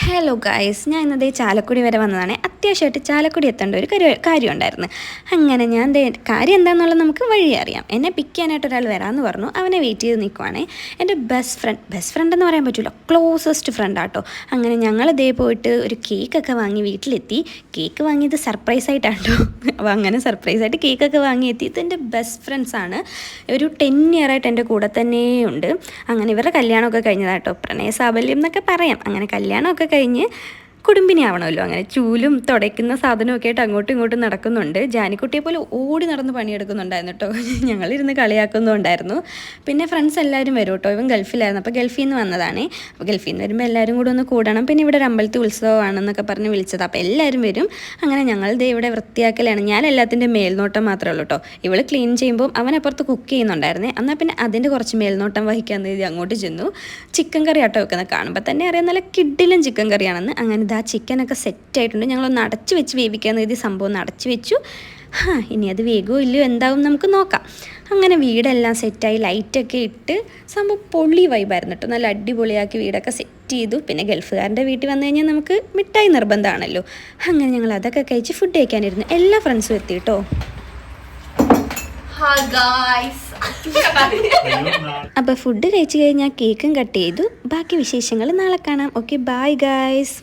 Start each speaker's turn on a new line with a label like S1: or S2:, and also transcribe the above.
S1: Hello guys, ഞാൻ ഇന്നതേ ചാലക്കുടി വരെ വന്നതാണ്. അത്യാവശ്യമായിട്ട് ചാലക്കുടി എത്തേണ്ട ഒരു കാര്യം ഉണ്ടായിരുന്നു. അങ്ങനെ ഞാൻ കാര്യം എന്താണെന്നുള്ളത് നമുക്ക് വഴി അറിയാം. എന്നെ പിക്ക് ചെയ്യാനായിട്ട് ഒരാൾ വരാമെന്ന് പറഞ്ഞു. അവനെ വെയിറ്റ് ചെയ്ത് നിൽക്കുവാണേ. എൻ്റെ ബെസ്റ്റ് ഫ്രണ്ട് എന്ന് പറയാൻ പറ്റില്ല, ക്ലോസസ്റ്റ് ഫ്രണ്ട് ആട്ടോ. അങ്ങനെ ഞങ്ങൾ ഇതേ പോയിട്ട് ഒരു കേക്കൊക്കെ വാങ്ങി വീട്ടിലെത്തി. കേക്ക് വാങ്ങിയത് സർപ്രൈസായിട്ടാട്ടോ. അപ്പോൾ അങ്ങനെ സർപ്രൈസായിട്ട് കേക്കൊക്കെ വാങ്ങിയെത്തി. ഇതെൻ്റെ ബെസ്റ്റ് ഫ്രണ്ട്സാണ്. ഒരു 10 ഇയറായിട്ട് എൻ്റെ കൂടെ തന്നെയുണ്ട്. അങ്ങനെ ഇവരുടെ കല്യാണമൊക്കെ കഴിഞ്ഞതാട്ടോ. പ്രണയ സാബല്യം എന്നൊക്കെ പറയാം. അങ്ങനെ കല്യാണമൊക്കെ കഴിഞ്ഞ് കുടുംബിനി ആവണമല്ലോ. അങ്ങനെ ചൂലും തുടയ്ക്കുന്ന സാധനമൊക്കെ ആയിട്ട് അങ്ങോട്ടും ഇങ്ങോട്ടും നടക്കുന്നുണ്ട്. ജാനിക്കുട്ടിയെ പോലെ ഓടി നടന്ന് പണിയെടുക്കുന്നുണ്ടായിരുന്നു കേട്ടോ. ഞങ്ങളിരുന്ന് കളിയാക്കുന്നുണ്ടായിരുന്നു. പിന്നെ ഫ്രണ്ട്സ് എല്ലാവരും വരും കേട്ടോ. ഇവൻ ഗൾഫിലായിരുന്നു, അപ്പോൾ ഗൾഫിൽ നിന്ന് വന്നതാണേ. അപ്പോൾ ഗൾഫിൽ നിന്ന് വരുമ്പോൾ എല്ലാവരും കൂടെ ഒന്ന് കൂടണം. പിന്നെ ഇവിടെ ഒരു അമ്പലത്തിൽ ഉത്സവമാണെന്നൊക്കെ പറഞ്ഞ് വിളിച്ചത്. അപ്പോൾ എല്ലാവരും വരും. അങ്ങനെ ഞങ്ങളുടെ ഇവിടെ വൃത്തിയാക്കലാണ്. ഞാൻ എല്ലാത്തിൻ്റെ മേൽനോട്ടം മാത്രമേ ഉള്ളൂ കേട്ടോ. ഇവൾ ക്ലീൻ ചെയ്യുമ്പോൾ അവനപ്പുറത്ത് കുക്ക് ചെയ്യുന്നുണ്ടായിരുന്നേ. എന്നാൽ പിന്നെ അതിൻ്റെ കുറച്ച് മേൽനോട്ടം വഹിക്കാമെന്ന് എഴുതി അങ്ങോട്ട് ചെന്നു. ചിക്കൻ കറി ആട്ടോ വെക്കുന്നത്. കാണുമ്പോൾ തന്നെ അറിയാം നല്ല കിഡിലും ചിക്കൻ കറിയാണെന്ന്. അങ്ങനെ ആ ചിക്കനൊക്കെ സെറ്റായിട്ടുണ്ട്. ഞങ്ങളൊന്ന് അടച്ച് വെച്ച് വേവിക്കാമെന്ന് കരുതി സംഭവം ഒന്ന് അടച്ച് വെച്ചു. ഇനി അത് വേഗമോ ഇല്ലയോ എന്താവും നമുക്ക് നോക്കാം. അങ്ങനെ വീടെല്ലാം സെറ്റായി ലൈറ്റൊക്കെ ഇട്ട് സംഭവം പൊള്ളി വൈബായിരുന്നു കേട്ടോ. നല്ല അടിപൊളിയാക്കി വീടൊക്കെ സെറ്റ് ചെയ്തു. പിന്നെ ഗൾഫുകാരൻ്റെ വീട്ടിൽ വന്നു കഴിഞ്ഞാൽ നമുക്ക് മിഠായി നിർബന്ധമാണല്ലോ. അങ്ങനെ ഞങ്ങൾ അതൊക്കെ കഴിച്ച് ഫുഡ് കഴിക്കാനിരുന്നു. എല്ലാ ഫ്രണ്ട്സും എത്തി കേട്ടോ. അപ്പോൾ ഫുഡ് കഴിച്ച് കഴിഞ്ഞാൽ കേക്കും കട്ട് ചെയ്തു. ബാക്കി വിശേഷങ്ങൾ നാളെ കാണാം. Okay, bye guys.